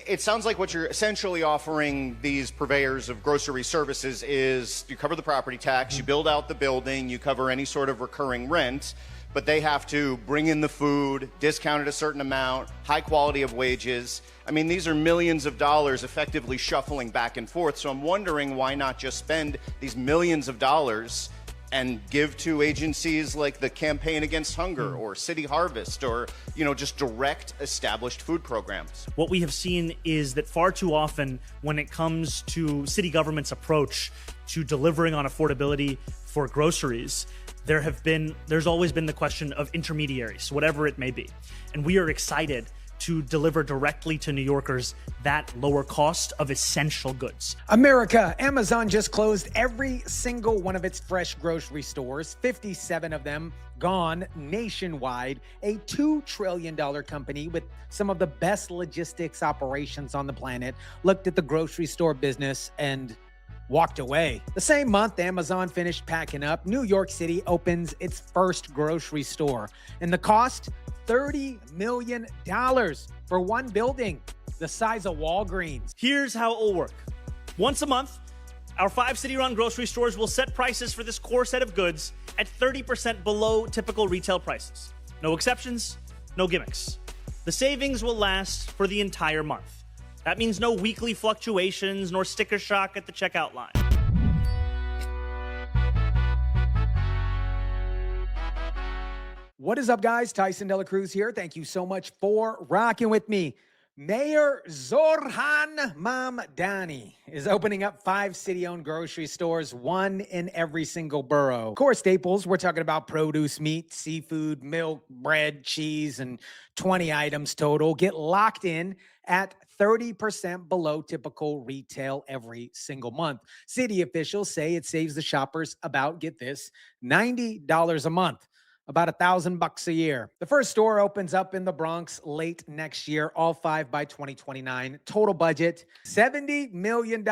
it sounds like what you're essentially offering these purveyors of grocery services is you cover the property tax, you build out the building, you cover any sort of recurring rent, but they have to bring in the food, discount it a certain amount, high quality of wages. I mean, these are millions of dollars effectively shuffling back and forth. So I'm wondering why not just spend these millions of dollars and give to agencies like the Campaign Against Hunger or City Harvest or, just direct established food programs. What we have seen is that far too often when it comes to city government's approach to delivering on affordability for groceries, there's always been the question of intermediaries, whatever it may be. And we are excited to deliver directly to New Yorkers that lower cost of essential goods. America, Amazon just closed every single one of its fresh grocery stores, 57 of them gone nationwide. A $2 trillion company with some of the best logistics operations on the planet looked at the grocery store business and walked away. The same month Amazon finished packing up, New York City opens its first grocery store. And the cost, $30 million for one building, the size of Walgreens. Here's how it will work. Once a month, our 5 city-run grocery stores will set prices for this core set of goods at 30% below typical retail prices. No exceptions, no gimmicks. The savings will last for the entire month. That means no weekly fluctuations nor sticker shock at the checkout line. What is up, guys? Tyson DeLaCruz here. Thank you so much for rocking with me. Mayor Zoran Mamdani is opening up 5 city-owned grocery stores, 1 in every single borough. Core staples, we're talking about produce, meat, seafood, milk, bread, cheese, and 20 items total. Get locked in at 30% below typical retail every single month. City officials say it saves the shoppers about, get this, $90 a month. About $1,000 a year. The first store opens up in the Bronx late next year, all 5 by 2029. Total budget, $70 million.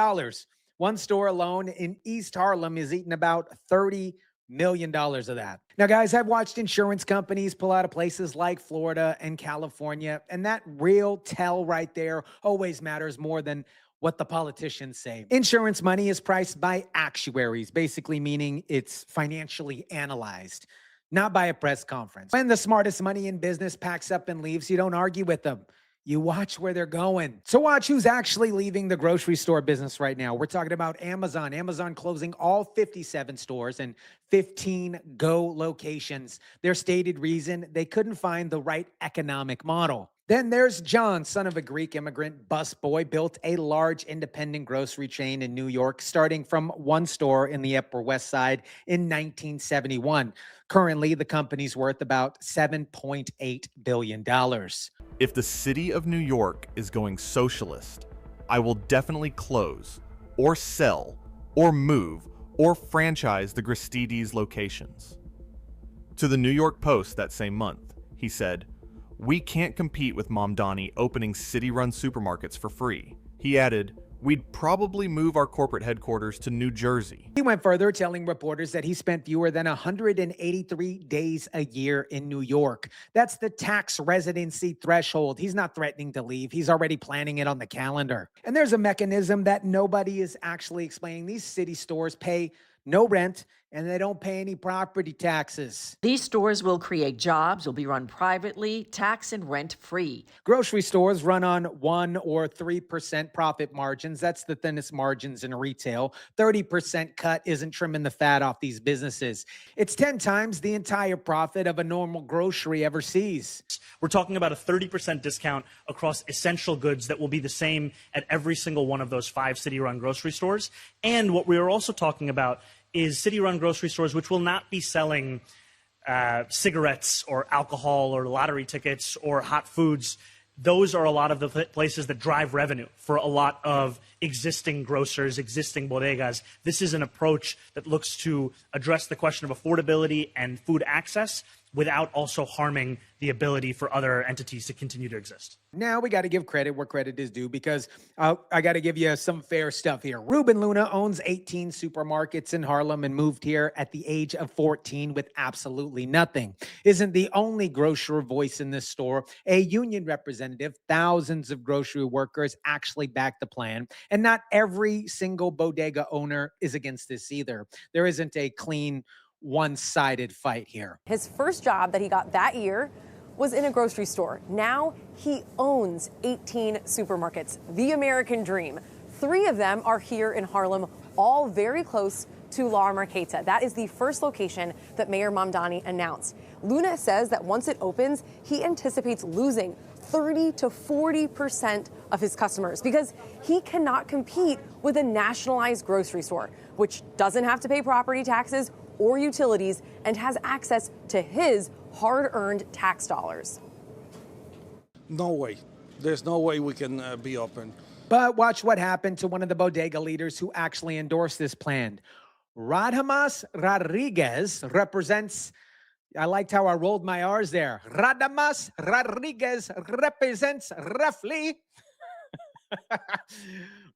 One store alone in East Harlem is eating about $30 million of that. Now, guys, I've watched insurance companies pull out of places like Florida and California, and that real tell right there always matters more than what the politicians say. Insurance money is priced by actuaries, basically meaning it's financially analyzed, not by a press conference. When the smartest money in business packs up and leaves, you don't argue with them. You watch where they're going. So watch who's actually leaving the grocery store business right now. We're talking about Amazon. Amazon closing all 57 stores and 15 Go locations. Their stated reason, they couldn't find the right economic model. Then there's John, son of a Greek immigrant busboy, built a large independent grocery chain in New York, starting from 1 store in the Upper West Side in 1971. Currently, the company's worth about $7.8 billion. If the city of New York is going socialist, I will definitely close, or sell, or move, or franchise the Gristedes locations. To the New York Post that same month, he said, "We can't compete with Mamdani opening city-run supermarkets for free." He added, "We'd probably move our corporate headquarters to New Jersey." He went further, telling reporters that he spent fewer than 183 days a year in New York. That's the tax residency threshold. He's not threatening to leave. He's already planning it on the calendar. And there's a mechanism that nobody is actually explaining. These city stores pay no rent, and they don't pay any property taxes. These stores will create jobs, will be run privately, tax and rent free. Grocery stores run on 1 or 3% profit margins. That's the thinnest margins in retail. 30% cut isn't trimming the fat off these businesses. It's 10 times the entire profit of a normal grocery ever sees. We're talking about a 30% discount across essential goods that will be the same at every single one of those 5 city-run grocery stores. And what we are also talking about is city-run grocery stores which will not be selling cigarettes or alcohol or lottery tickets or hot foods. Those are a lot of the places that drive revenue for a lot of existing grocers, existing bodegas. This is an approach that looks to address the question of affordability and food access without also harming the ability for other entities to continue to exist. Now we got to give credit where credit is due, because I got to give you some fair stuff here. Reuben Luna owns 18 supermarkets in Harlem and moved here at the age of 14 with absolutely nothing. Isn't the only grocer voice in this store a union representative. Thousands of grocery workers actually back the plan. And not every single bodega owner is against this either. There isn't a clean, one-sided fight here. His first job that he got that year was in a grocery store. Now he owns 18 supermarkets, the American dream. 3 of them are here in Harlem, all very close to La Marqueta. That is the first location that Mayor Mamdani announced. Luna says that once it opens, he anticipates losing 30 to 40% of his customers because he cannot compete with a nationalized grocery store, which doesn't have to pay property taxes or utilities and has access to his hard-earned tax dollars. No way. There's no way we can be open. But watch what happened to one of the bodega leaders who actually endorsed this plan. Radamas Rodriguez represents, I liked how I rolled my R's there. Radamas Rodriguez represents roughly,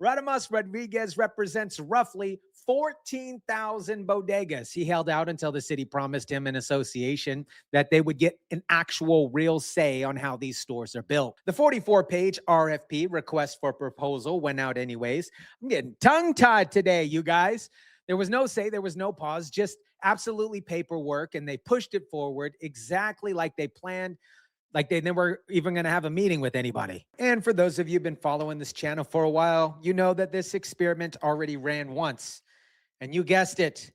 Radamas Rodriguez represents roughly 14,000 bodegas. He held out until the city promised him an association that they would get an actual real say on how these stores are built. The 44-page RFP, request for proposal, went out anyways. I'm getting tongue-tied today, you guys. There was no say, there was no pause, just absolutely paperwork, and they pushed it forward exactly like they planned, like they never even going to have a meeting with anybody. And for those of you who've been following this channel for a while, you know that this experiment already ran once. And you guessed it,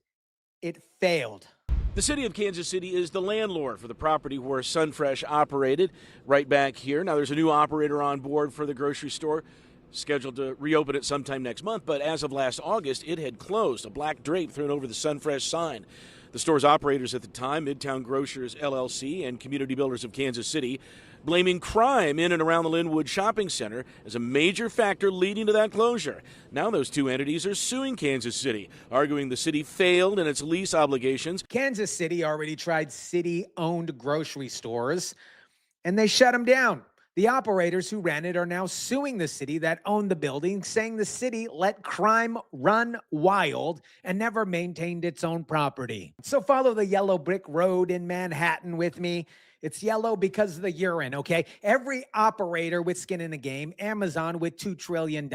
it failed. The city of Kansas City is the landlord for the property where Sunfresh operated right back here. Now there's a new operator on board for the grocery store, scheduled to reopen it sometime next month, but as of last August, it had closed, a black drape thrown over the Sunfresh sign. The store's operators at the time, Midtown Grocers LLC and Community Builders of Kansas City, blaming crime in and around the Linwood Shopping Center as a major factor leading to that closure. Now those two entities are suing Kansas City, arguing the city failed in its lease obligations. Kansas City already tried city-owned grocery stores, and they shut them down. The operators who ran it are now suing the city that owned the building, saying the city let crime run wild and never maintained its own property. So follow the yellow brick road in Manhattan with me. It's yellow because of the urine, okay? Every operator with skin in the game, Amazon with $2 trillion,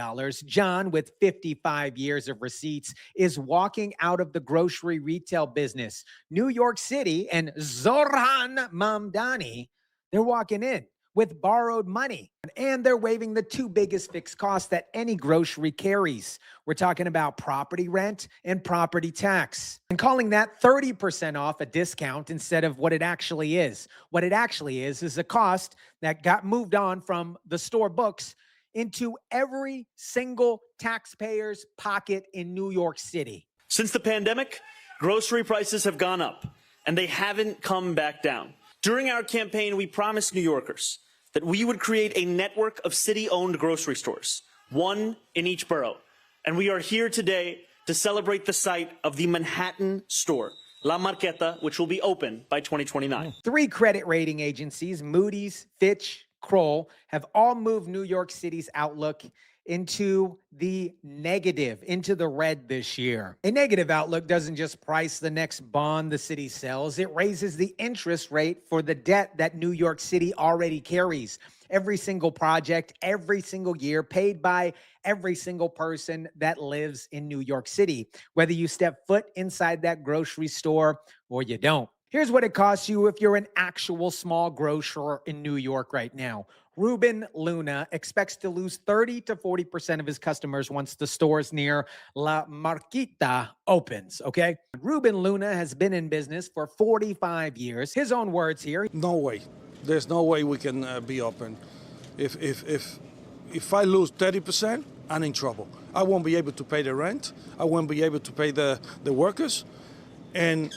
John with 55 years of receipts, is walking out of the grocery retail business. New York City and Zoran Mamdani, they're walking in with borrowed money. And they're waiving the 2 biggest fixed costs that any grocery carries. We're talking about property rent and property tax. And calling that 30% off a discount instead of what it actually is. What it actually is a cost that got moved on from the store books into every single taxpayer's pocket in New York City. Since the pandemic, grocery prices have gone up, and they haven't come back down. During our campaign, we promised New Yorkers that we would create a network of city-owned grocery stores, one in each borough. And we are here today to celebrate the site of the Manhattan store, La Marqueta, which will be open by 2029. 3 credit rating agencies, Moody's, Fitch, Kroll, have all moved New York City's outlook into the negative, into the red this year. A negative outlook doesn't just price the next bond the city sells, it raises the interest rate for the debt that New York City already carries. Every single project, every single year, paid by every single person that lives in New York City, whether you step foot inside that grocery store or you don't. Here's what it costs you if you're an actual small grocer in New York right now. Reuben Luna expects to lose 30 to 40% of his customers once the stores near La Marqueta opens, okay? Reuben Luna has been in business for 45 years. His own words here. No way. There's no way we can be open. If I lose 30%, I'm in trouble. I won't be able to pay the rent. I won't be able to pay the workers. And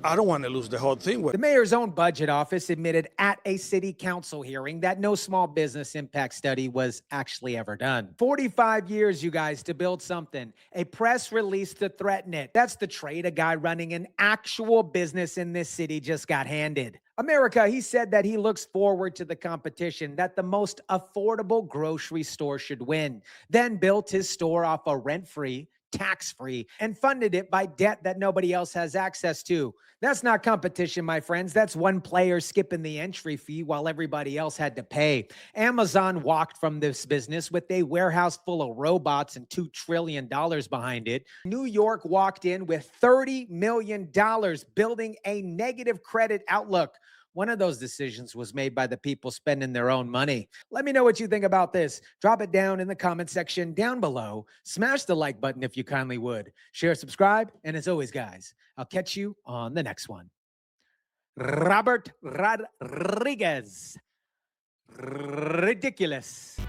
I don't want to lose the whole thing. The mayor's own budget office admitted at a city council hearing that no small business impact study was actually ever done. 45 years, you guys, to build something. A press release to threaten it. That's the trade a guy running an actual business in this city just got handed. America, he said that he looks forward to the competition, that the most affordable grocery store should win. Then built his store off a rent-free, tax-free, and funded it by debt that nobody else has access to. That's not competition, my friends. That's one player skipping the entry fee while everybody else had to pay. Amazon walked from this business with a warehouse full of robots and $2 trillion behind it. New York walked in with $30 million, building a negative credit outlook. One of those decisions was made by the people spending their own money. Let me know what you think about this. Drop it down in the comment section down below. Smash the like button if you kindly would. Share, subscribe, and as always, guys, I'll catch you on the next one. Robert Rodriguez. Ridiculous.